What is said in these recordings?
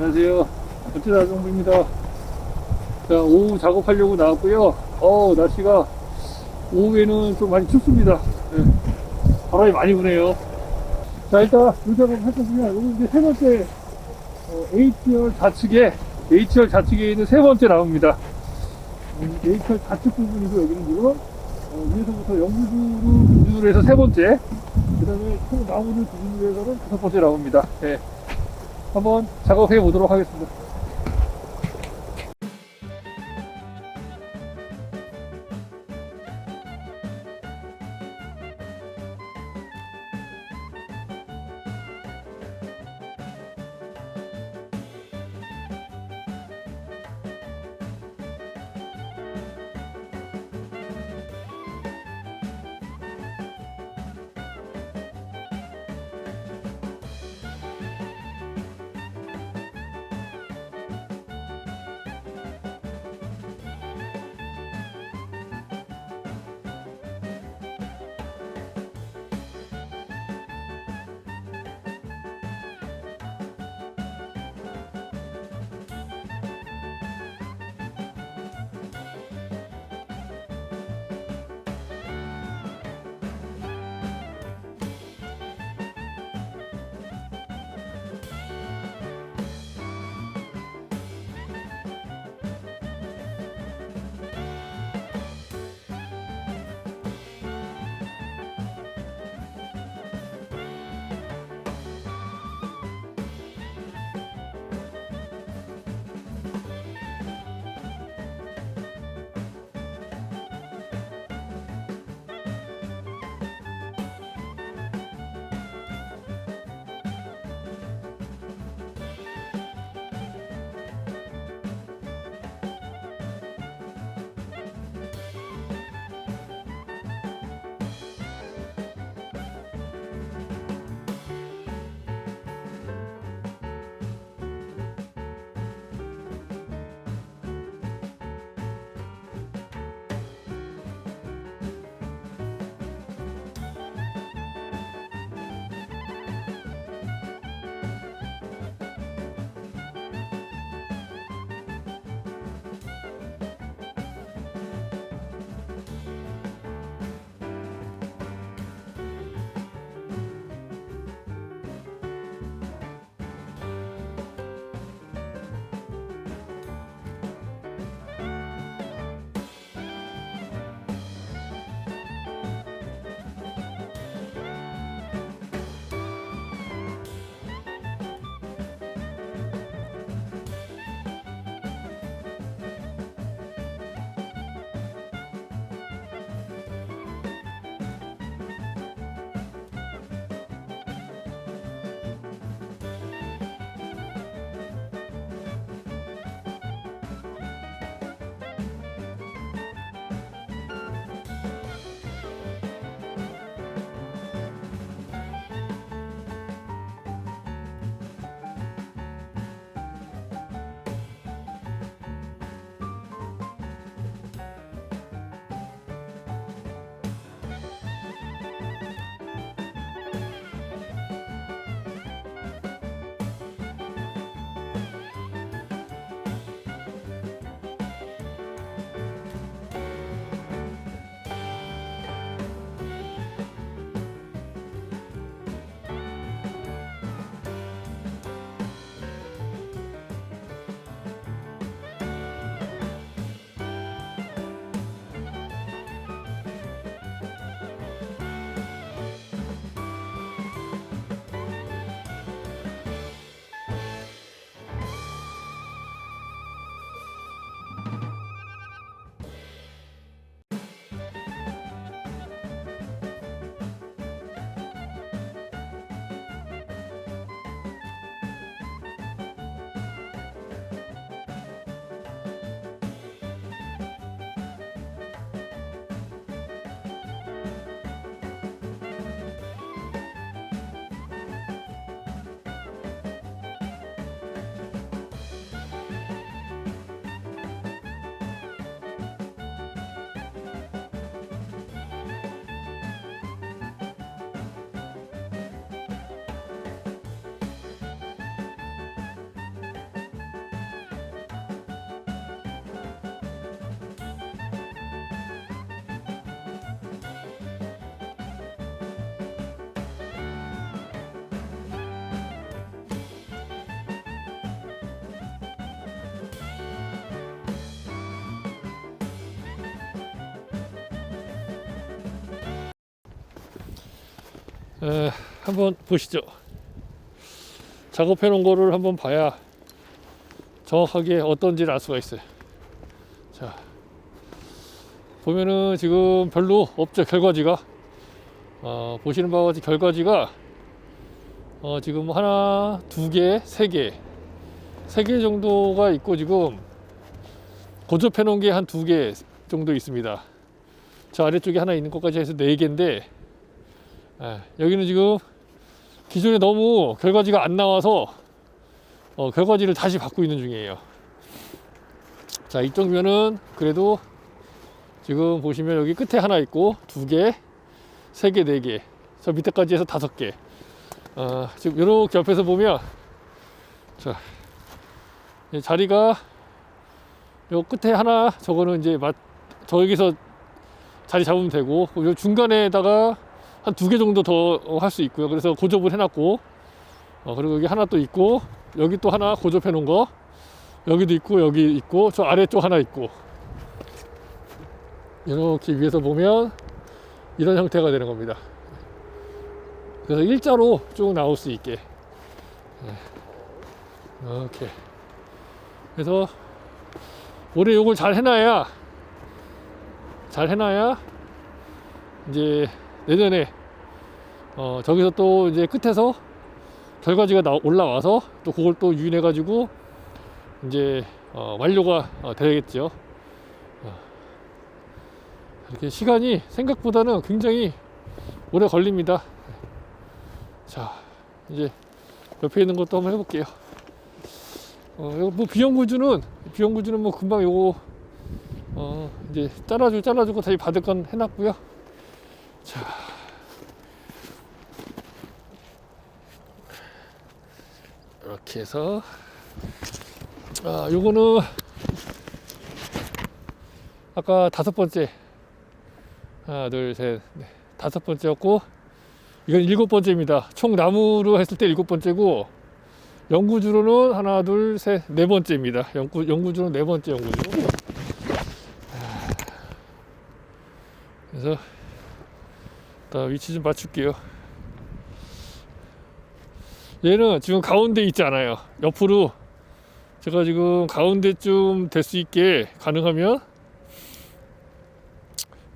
안녕하세요. 어쩌다 정부입니다. 자, 오후 작업하려고 나왔고요. 날씨가 오후에는 좀 많이 춥습니다. 네, 바람이 많이 부네요. 자, 일단 이 작업 하셨으면, 여기 이제 세 번째, H열 좌측에 있는 세 번째 나무입니다. H열 좌측 부분이고, 여기는 지금, 위에서부터 영구주를 기준으로 해서 세 번째, 그 다음에 총 나무를 기준으로 해서는 다섯 번째 나무입니다. 네, 한번 작업해 보도록 하겠습니다. 한번 보시죠. 작업해 놓은 거를 한번 봐야 정확하게 어떤지를 알 수가 있어요. 자, 보면은 지금 별로 없죠, 결과지가. 보시는 바와 같이 결과지가 지금 하나, 두 개, 세 개 정도가 있고, 지금 고접해 놓은 게 한 두 개 정도 있습니다. 저 아래쪽에 하나 있는 것까지 해서 네 개인데, 여기는 지금 기존에 너무 결과지가 안 나와서 결과지를 다시 받고 있는 중이에요. 자, 이쪽 면은 그래도 지금 보시면 여기 끝에 하나 있고, 두 개, 세 개, 네 개, 저 밑에까지 해서 다섯 개. 지금 이렇게 옆에서 보면, 자, 자리가 요 끝에 하나, 저거는 이제 저기서 자리 잡으면 되고, 요 중간에다가 한 두 개 정도 더 할 수 있고요. 그래서 고접을 해놨고, 그리고 여기 하나 또 있고, 여기 또 하나 고접해 놓은 거, 여기도 있고, 여기 있고, 저 아래쪽 하나 있고, 이렇게 위에서 보면 이런 형태가 되는 겁니다. 그래서 일자로 쭉 나올 수 있게, 이렇게. 그래서 올해 요걸 잘 해놔야 이제 내년에 저기서 또 이제 끝에서 결과지가 올라와서 또 그걸 또 유인해 가지고 이제 완료가 되겠죠. 이렇게 시간이 생각보다는 굉장히 오래 걸립니다. 자, 이제 옆에 있는 것도 한번 해볼게요. 뭐 비용구주는 뭐 금방 요거 이제 잘라주고 다시 받을 건 해놨고요. 자, 이렇게 해서 요거는 아까 다섯 번째, 하나 둘 셋 넷, 다섯 번째였고, 이건 일곱 번째입니다. 총 나무로 했을 때 일곱 번째고, 영구주로는 하나 둘 셋 네 번째입니다. 영구주로는 네 번째 영구주. 그래서 일단 위치 좀 맞출게요. 얘는 지금 가운데 있지 않아요. 옆으로 제가 지금 가운데쯤 될 수 있게, 가능하면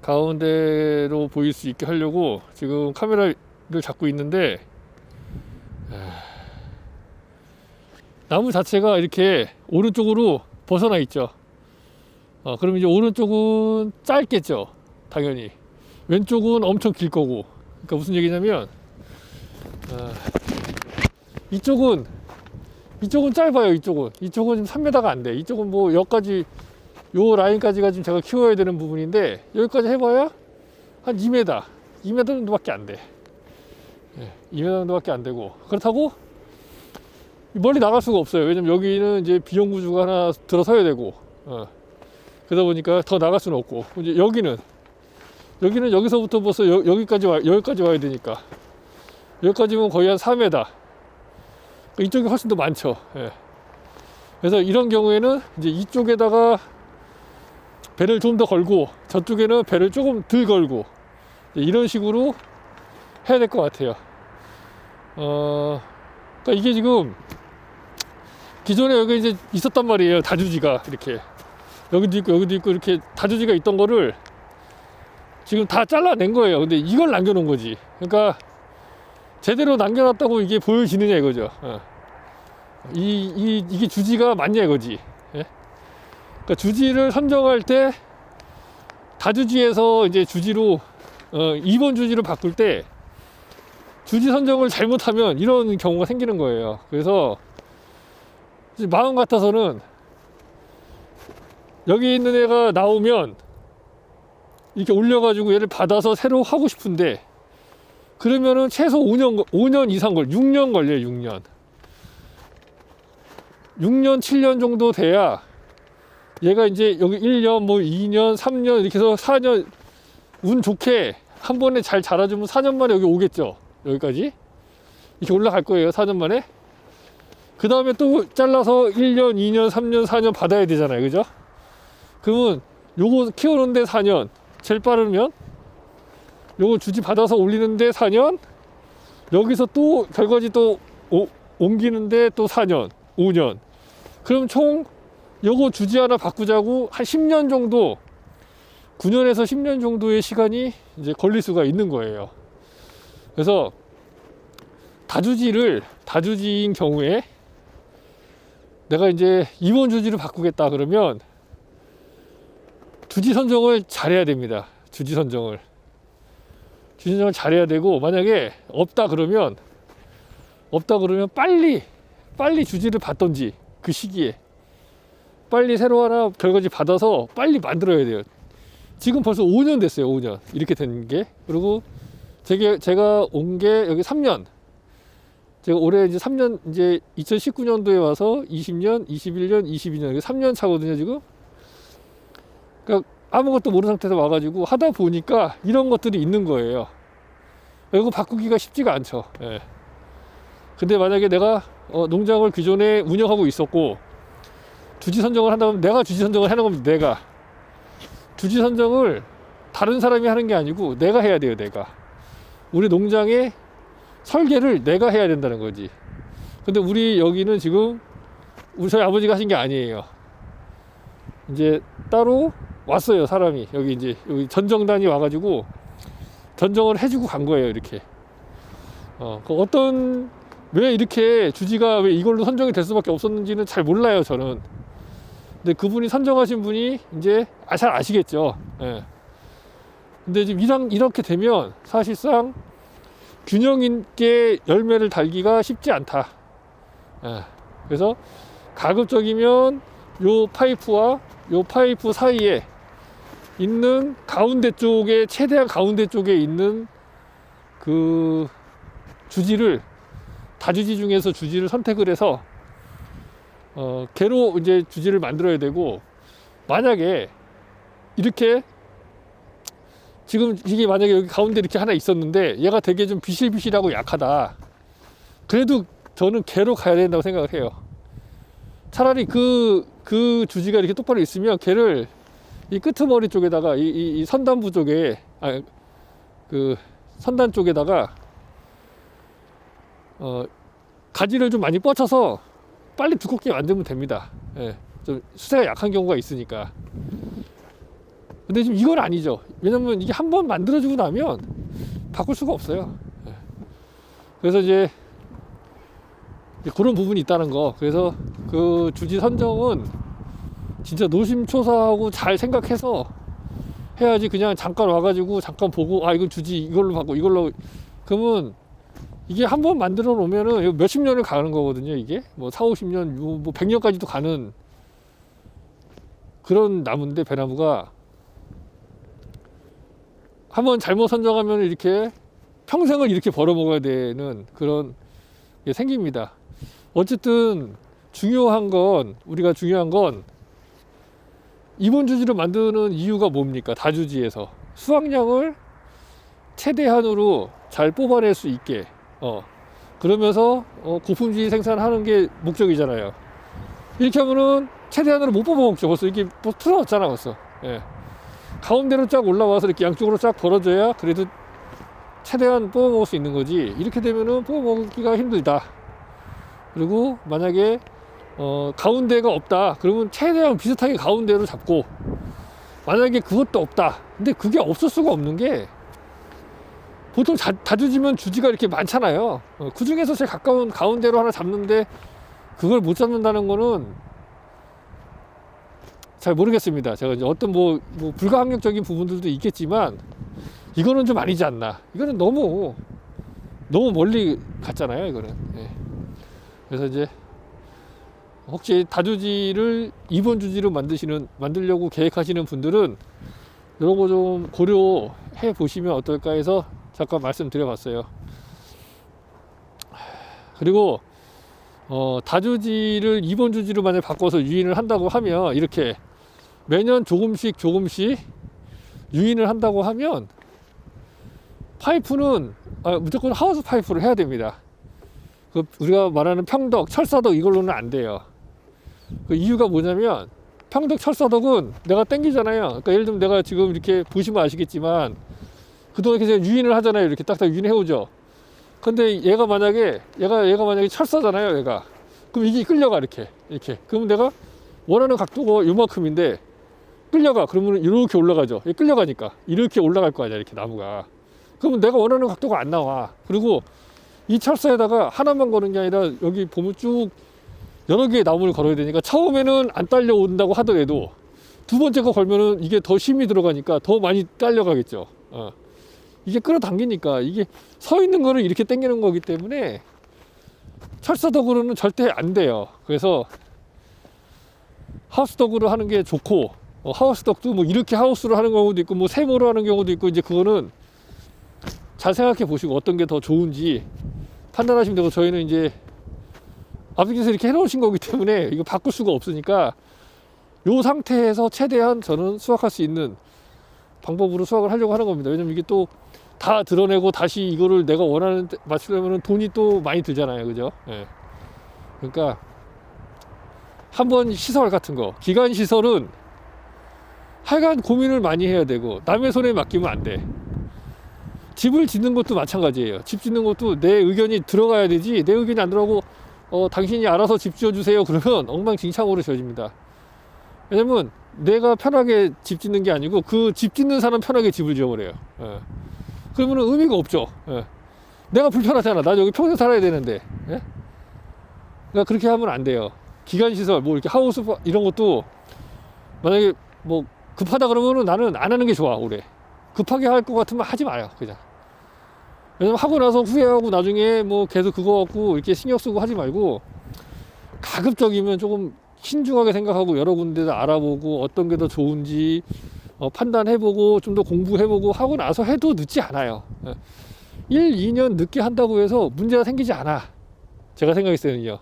가운데로 보일 수 있게 하려고 지금 카메라를 잡고 있는데, 나무 자체가 이렇게 오른쪽으로 벗어나 있죠. 그럼 이제 오른쪽은 짧겠죠, 당연히. 왼쪽은 엄청 길 거고. 그러니까 무슨 얘기냐면, 이쪽은 짧아요. 이쪽은 지금 3m가 안 돼. 이쪽은 뭐 여기까지, 요 라인까지가 지금 제가 키워야 되는 부분인데, 여기까지 해봐야 한 2m 정도밖에 안 돼. 2m 정도밖에 안 되고, 그렇다고 멀리 나갈 수가 없어요. 왜냐면 여기는 이제 비용구주가 하나 들어서야 되고, 그러다 보니까 더 나갈 수는 없고, 이제 여기는 여기서부터 벌써 여기까지 와야 되니까, 여기까지면 거의 한 4m. 이쪽이 훨씬 더 많죠. 그래서 이런 경우에는 이제 이쪽에다가 배를 좀 더 걸고, 저쪽에는 배를 조금 덜 걸고, 이런 식으로 해야 될 것 같아요. 그러니까 이게 지금 기존에 여기 이제 있었단 말이에요. 다주지가 이렇게 여기도 있고 이렇게 다주지가 있던 거를 지금 다 잘라낸 거예요. 근데 이걸 남겨놓은 거지. 그러니까 제대로 남겨놨다고 이게 보여지느냐 이거죠. 이게 주지가 맞냐 이거지. 그러니까 주지를 선정할 때 다주지에서 이제 주지로 2번 주지로 바꿀 때 주지 선정을 잘못하면 이런 경우가 생기는 거예요. 그래서 마음 같아서는 여기 있는 애가 나오면 이렇게 올려가지고 얘를 받아서 새로 하고 싶은데, 그러면은 최소 5년 이상 6년 걸려요. 6년 7년 정도 돼야 얘가 이제 여기 1년 뭐 2년 3년 이렇게 해서 4년 운 좋게 한 번에 잘 자라주면 4년 만에 여기 오겠죠. 여기까지 이렇게 올라갈 거예요. 4년 만에. 그 다음에 또 잘라서 1년 2년 3년 4년 받아야 되잖아요. 그죠? 그러면 요거 키우는데 4년, 제일 빠르면 요거 주지 받아서 올리는데 4년, 여기서 또 결과지 또 옮기는데 또 4년, 5년. 그럼 총 요거 주지 하나 바꾸자고 한 10년 정도, 9년에서 10년 정도의 시간이 이제 걸릴 수가 있는 거예요. 그래서 다주지인 경우에 내가 이제 임원 주지를 바꾸겠다 그러면 주지 선정을 잘해야 됩니다. 주지 선정을 잘해야 되고, 만약에 없다 그러면 빨리 주지를 받던지, 그 시기에 빨리 새로 하나 결과지 받아서 빨리 만들어야 돼요. 지금 벌써 5년 됐어요. 5년 이렇게 된 게. 그리고 제가 온 게 여기 3년. 제가 올해 이제 3년, 이제 2019년도에 와서 20년, 21년, 22년, 3년 차거든요, 지금. 그러니까 아무것도 모르는 상태에서 와가지고 하다 보니까 이런 것들이 있는 거예요. 이거 바꾸기가 쉽지가 않죠. 예. 근데 만약에 내가 농장을 기존에 운영하고 있었고, 주지 선정을 한다면 내가 주지 선정을 하는 겁니다. 내가 주지 선정을 다른 사람이 하는 게 아니고 내가 해야 돼요. 내가 우리 농장의 설계를 내가 해야 된다는 거지. 근데 우리 여기는 지금 저희 아버지가 하신 게 아니에요. 이제 따로 왔어요. 사람이 여기 전정단이 와가지고 전정을 해주고 간 거예요. 이렇게 왜 이렇게 주지가 왜 이걸로 선정이 될 수밖에 없었는지는 잘 몰라요, 저는. 근데 그분이 선정하신 분이 이제 잘 아시겠죠. 예. 근데 지금 이렇게 되면 사실상 균형 있게 열매를 달기가 쉽지 않다. 예. 그래서 가급적이면 요 파이프와 요 파이프 사이에 있는 최대한 가운데 쪽에 있는 그 주지를, 다주지 중에서 주지를 선택을 해서 개로 이제 주지를 만들어야 되고, 만약에 이렇게 지금 이게 만약에 여기 가운데 이렇게 하나 있었는데 얘가 되게 좀 비실비실하고 약하다. 그래도 저는 개로 가야 된다고 생각을 해요. 차라리 그 주지가 이렇게 똑바로 있으면 개를 이 끄트머리 쪽에다가 이 선단부 쪽에, 그 선단 쪽에다가 가지를 좀 많이 뻗쳐서 빨리 두껍게 만들면 됩니다. 예, 좀 수세가 약한 경우가 있으니까. 근데 지금 이건 아니죠. 왜냐면 이게 한번 만들어지고 나면 바꿀 수가 없어요. 예. 그래서 이제 그런 부분이 있다는 거. 그래서 그 주지 선정은 진짜 노심초사하고 잘 생각해서 해야지. 그냥 잠깐 와가지고 잠깐 보고 이건 주지 이걸로 바꾸고 이걸로, 그러면 이게 한번 만들어 놓으면은 몇십 년을 가는 거거든요. 이게 뭐 4, 50년, 뭐 100년까지도 가는 그런 나무인데, 배나무가 한번 잘못 선정하면 이렇게 평생을 이렇게 벌어먹어야 되는 그런 게 생깁니다. 어쨌든 우리가 중요한 건 임원 주지를 만드는 이유가 뭡니까? 다주지에서 수확량을 최대한으로 잘 뽑아낼 수 있게, 그러면서 고품질 생산하는 게 목적이잖아요. 이렇게 하면은 최대한으로 못 뽑아먹죠. 벌써 이게 틀어졌잖아 벌써. 예. 가운데로 쫙 올라와서 이렇게 양쪽으로 쫙 벌어져야 그래도 최대한 뽑아먹을 수 있는 거지. 이렇게 되면은 뽑아먹기가 힘들다. 그리고 만약에 가운데가 없다 그러면 최대한 비슷하게 가운데로 잡고, 만약에 그것도 없다, 근데 그게 없을 수가 없는 게, 보통 다주지면 주지가 이렇게 많잖아요. 그 중에서 제일 가까운 가운데로 하나 잡는데 그걸 못 잡는다는 거는 잘 모르겠습니다. 제가 이제 어떤 뭐 불가항력적인 부분들도 있겠지만 이거는 좀 아니지 않나. 이거는 너무 멀리 갔잖아요, 이거는. 예. 그래서 이제 혹시 다주지를 2번 주지로 만들려고 계획하시는 분들은 이런 거 좀 고려해 보시면 어떨까 해서 잠깐 말씀드려봤어요. 그리고 다주지를 2번 주지로 만약 바꿔서 유인을 한다고 하면, 이렇게 매년 조금씩 유인을 한다고 하면 파이프는 무조건 하우스 파이프를 해야 됩니다. 우리가 말하는 평덕, 철사덕 이걸로는 안 돼요. 그 이유가 뭐냐면, 평덕, 철사덕은 내가 땡기잖아요. 그러니까 예를 들면 내가 지금 이렇게 보시면 아시겠지만 그동안 이렇게 유인을 하잖아요. 이렇게 딱딱 유인해 오죠. 근데 얘가 만약에 철사잖아요, 얘가. 그럼 이게 끌려가, 이렇게. 그러면 내가 원하는 각도가 요만큼인데 끌려가. 그러면 이렇게 올라가죠. 끌려가니까 이렇게 올라갈 거 아니야, 이렇게 나무가. 그러면 내가 원하는 각도가 안 나와. 그리고 이 철사에다가 하나만 거는 게 아니라 여기 보면 쭉 여러 개의 나무를 걸어야 되니까 처음에는 안 딸려온다고 하더라도 두 번째 거 걸면은 이게 더 힘이 들어가니까 더 많이 딸려가겠죠. 이게 끌어당기니까 이게 서 있는 거를 이렇게 당기는 거기 때문에 철사덕으로는 절대 안 돼요. 그래서 하우스덕으로 하는 게 좋고, 하우스덕도 뭐 이렇게 하우스로 하는 경우도 있고 뭐 세모로 하는 경우도 있고, 이제 그거는 잘 생각해 보시고 어떤 게 더 좋은지 판단하시면 되고, 저희는 이제 아버지께서 이렇게 해놓으신 거기 때문에 이거 바꿀 수가 없으니까 이 상태에서 최대한 저는 수확할 수 있는 방법으로 수확을 하려고 하는 겁니다. 왜냐면 이게 또 다 드러내고 다시 이거를 내가 원하는 데 맞추려면 돈이 또 많이 들잖아요, 그죠? 예. 그러니까 한번 시설 같은 거, 기간 시설은 하여간 고민을 많이 해야 되고 남의 손에 맡기면 안 돼. 집을 짓는 것도 마찬가지예요. 집 짓는 것도 내 의견이 들어가야 되지, 내 의견이 안 들어가고 당신이 알아서 집 지어주세요 그러면 엉망진창으로 지어집니다. 왜냐면 내가 편하게 집 짓는 게 아니고 그 집 짓는 사람 편하게 집을 지어버려요. 그러면 의미가 없죠. 내가 불편하잖아. 나 여기 평생 살아야 되는데. 그러니까 그렇게 하면 안 돼요. 기간시설 뭐 이렇게 하우스 이런 것도 만약에 뭐 급하다 그러면은 나는 안 하는 게 좋아. 오래 급하게 할 것 같으면 하지 마요, 그냥. 왜냐면 하고 나서 후회하고 나중에 뭐 계속 그거 갖고 이렇게 신경 쓰고 하지 말고, 가급적이면 조금 신중하게 생각하고 여러 군데도 알아보고 어떤 게 더 좋은지 판단해보고 좀 더 공부해보고 하고 나서 해도 늦지 않아요. 1, 2년 늦게 한다고 해서 문제가 생기지 않아, 제가 생각했을 때는요.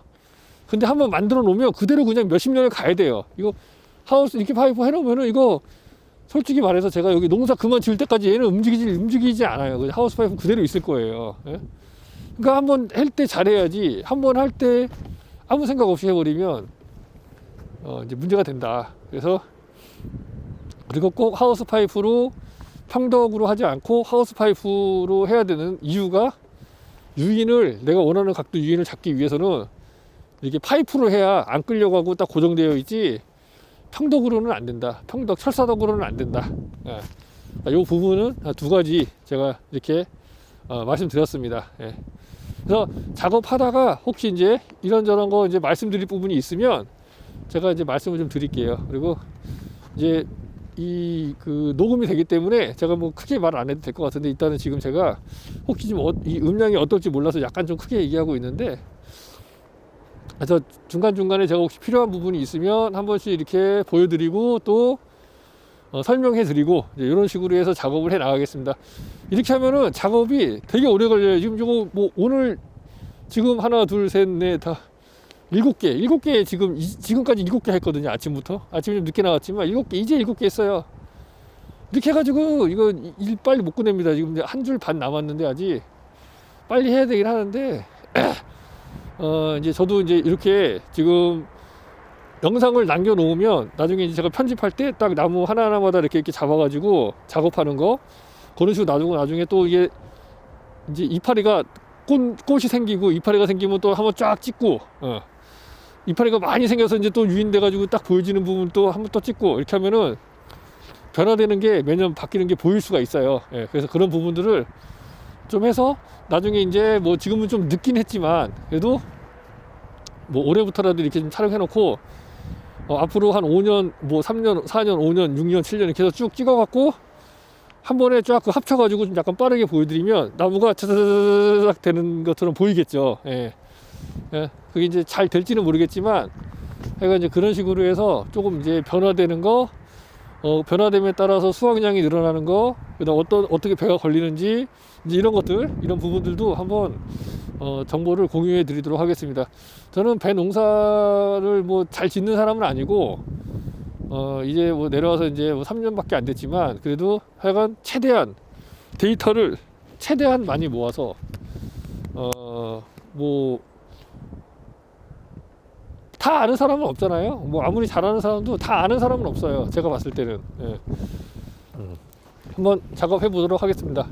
근데 한번 만들어 놓으면 그대로 그냥 몇십 년을 가야 돼요. 이거 하우스 이렇게 파이프 해놓으면은 이거 솔직히 말해서 제가 여기 농사 그만 지을 때까지 얘는 움직이지 않아요. 하우스 파이프 그대로 있을 거예요. 그러니까 한번 할 때 잘해야지, 한번 할 때 아무 생각 없이 해버리면 이제 문제가 된다. 그래서 그리고 꼭 하우스 파이프로 평덕으로 하지 않고 하우스 파이프로 해야 되는 이유가, 유인을 내가 원하는 각도 유인을 잡기 위해서는 이렇게 파이프로 해야 안 끌려가고 딱 고정되어 있지, 평덕으로는 안 된다. 평덕 철사덕으로는 안 된다. 이 부분은 두 가지 제가 이렇게 말씀드렸습니다. 그래서 작업하다가 혹시 이제 이런저런 거 이제 말씀드릴 부분이 있으면 제가 이제 말씀을 좀 드릴게요. 그리고 이제 그 녹음이 되기 때문에 제가 뭐 크게 말 안 해도 될 것 같은데, 일단은 지금 제가 혹시 좀 이 음량이 어떨지 몰라서 약간 좀 크게 얘기하고 있는데, 그래서 중간중간에 제가 혹시 필요한 부분이 있으면 한 번씩 이렇게 보여드리고 또 설명해 드리고 이런 식으로 해서 작업을 해 나가겠습니다. 이렇게 하면은 작업이 되게 오래 걸려요. 지금 이거 뭐 오늘 지금 하나 둘 셋 넷 다 7개 지금까지 7개 했거든요. 아침부터. 아침에 좀 늦게 나왔지만 이제 7개 했어요. 이렇게 해가지고 이거 일 빨리 못 끝냅니다. 지금 한 줄 반 남았는데 아직 빨리 해야 되긴 하는데 이제 저도 이제 이렇게 지금 영상을 남겨 놓으면 나중에 이제 제가 편집할 때 딱 나무 하나하나마다 이렇게 잡아가지고 작업하는 거, 그런 식으로 놔두고 나중에 또 이게 이제 이파리가 꽃이 생기고 이파리가 생기면 또 한번 쫙 찍고, 이파리가 많이 생겨서 이제 또 유인돼 가지고 딱 보여지는 부분 또 한번 또 찍고, 이렇게 하면은 변화되는 게 매년 바뀌는 게 보일 수가 있어요. 그래서 그런 부분들을 좀 해서 나중에 이제 뭐 지금은 좀 늦긴 했지만 그래도 뭐 올해부터라도 이렇게 좀 촬영해 놓고 앞으로 한 5년 뭐 3년 4년 5년 6년 7년 이렇게 해서 쭉 찍어 갖고 한 번에 쫙 그 합쳐 가지고 좀 약간 빠르게 보여드리면 나무가 차차차차차 되는 것처럼 보이겠죠. 그게 이제 잘 될지는 모르겠지만 하여간 이제 그런 식으로 해서 조금 이제 변화되는 거, 변화됨에 따라서 수확량이 늘어나는 거, 그다음 어떻게 배가 걸리는지, 이제 이런 것들, 이런 부분들도 한번 정보를 공유해 드리도록 하겠습니다. 저는 배 농사를 뭐 잘 짓는 사람은 아니고 이제 뭐 내려와서 이제 뭐 3년밖에 안 됐지만 그래도 하여간 최대한 데이터를 최대한 많이 모아서 뭐 다 아는 사람은 없잖아요. 뭐 아무리 잘하는 사람도 다 아는 사람은 없어요. 제가 봤을 때는. 한번 작업해 보도록 하겠습니다.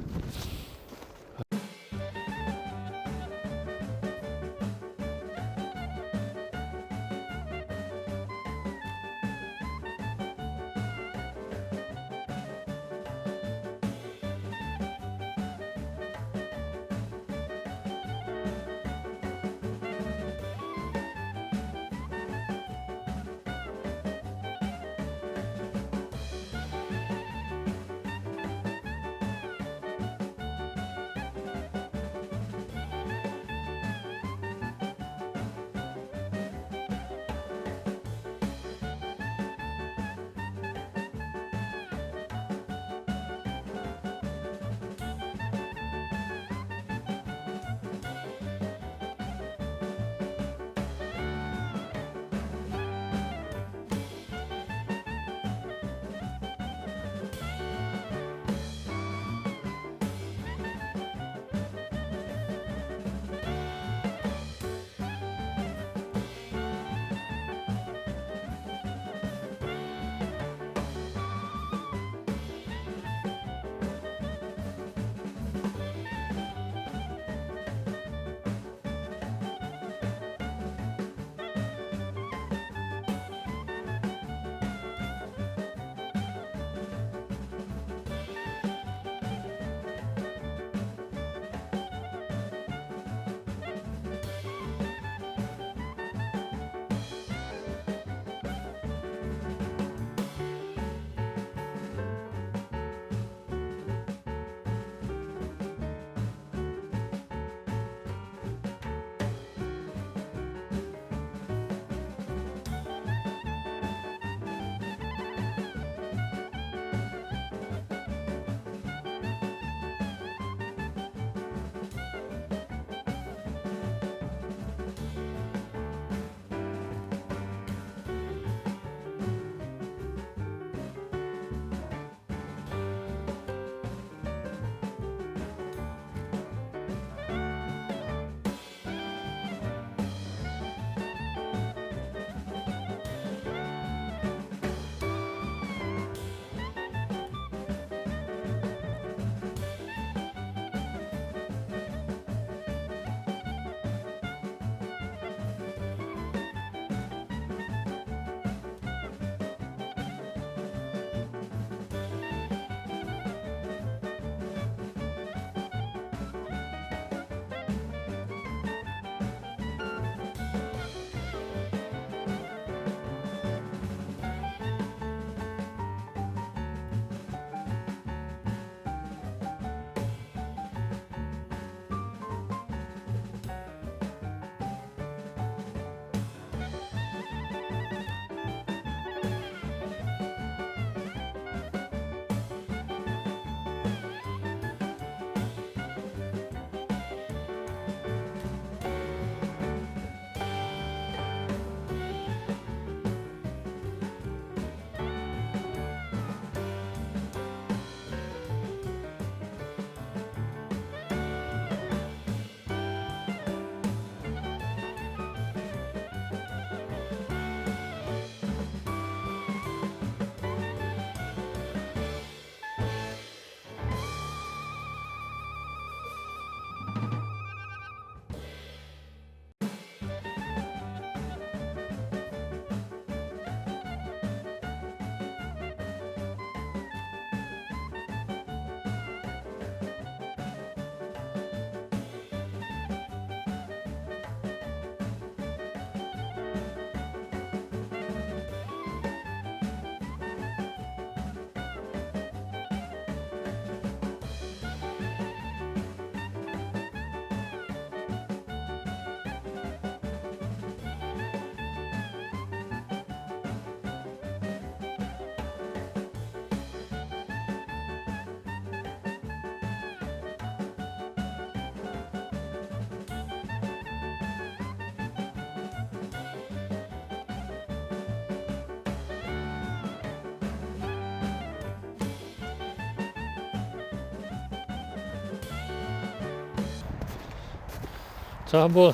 자, 한번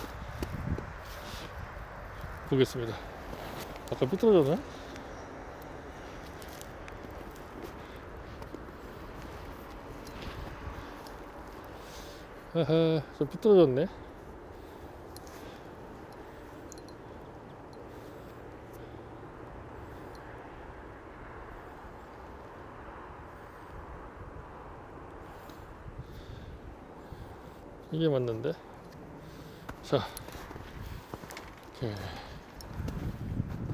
보겠습니다. 아까 삐뚤어졌나? 하하, 좀 삐뚤어졌네. 이게 맞는데. 자, 이렇게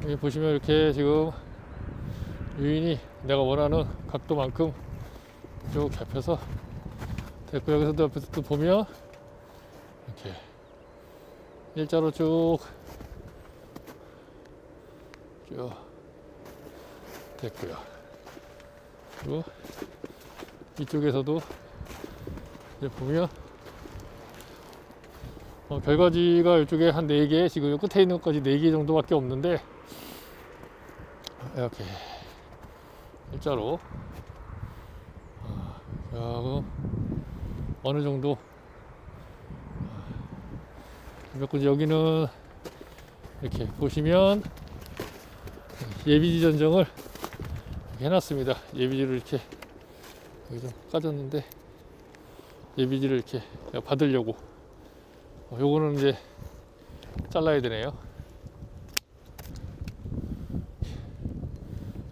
여기 보시면 이렇게 지금 유인이 내가 원하는 각도만큼 쭉 잡혀서 됐고, 여기서도 옆에서 또 보면 이렇게 일자로 쭉 됐고요. 그리고 이쪽에서도 이제 보면 결과지가 이쪽에 한 4개, 지금 이 끝에 있는 것까지 4개 정도밖에 없는데, 이렇게 일자로 어느 정도 여기는 이렇게 보시면 예비지 전정을 이렇게 해놨습니다. 예비지를 이렇게 여기 좀 까졌는데, 예비지를 이렇게 받으려고 요거는 이제 잘라야 되네요.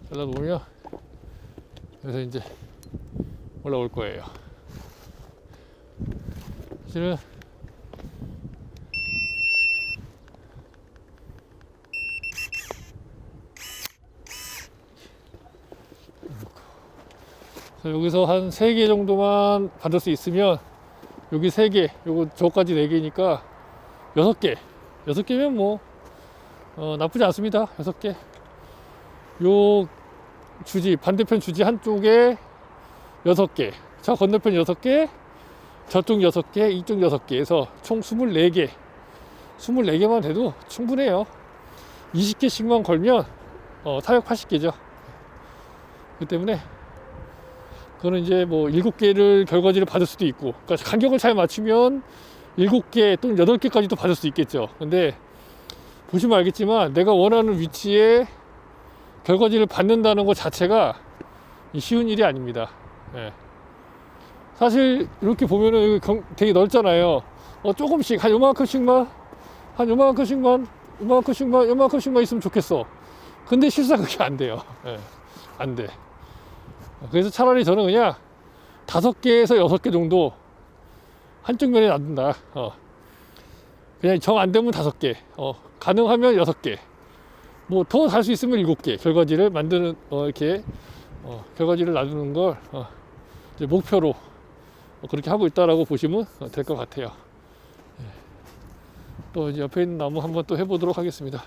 잘라 놓으면 여기서 이제 올라올 거예요. 사실은 여기서 한 3개 정도만 받을 수 있으면, 여기 3개, 요거 저까지 4개니까 6개. 6개면 뭐 나쁘지 않습니다. 6개. 요 주지, 반대편 주지 한쪽에 6개, 저 건너편 6개, 저쪽 6개, 이쪽 6개 해서 총 24개. 24개만 돼도 충분해요. 20개씩만 걸면 타격 80개죠. 그 때문에 그거는 이제 뭐 7개를 결과지를 받을 수도 있고, 그러니까 간격을 잘 맞추면 7개 또는 8개까지도 받을 수 있겠죠. 근데 보시면 알겠지만 내가 원하는 위치에 결과지를 받는다는 것 자체가 쉬운 일이 아닙니다. 예. 사실 이렇게 보면은 되게 넓잖아요. 조금씩 한 요만큼씩만, 요만큼씩만 있으면 좋겠어. 근데 실상 그게 안 돼요. 예. 안 돼. 그래서 차라리 저는 그냥 5개에서 6개 정도 한쪽 면에 놔둔다. 그냥 정 안 되면 5개, 가능하면 6개, 뭐 더 달 수 있으면 7개 결과지를 만드는, 이렇게 결과지를 놔두는 걸 이제 목표로 그렇게 하고 있다라고 보시면 될 것 같아요. 또 이제 옆에 있는 나무 한번 또 해보도록 하겠습니다.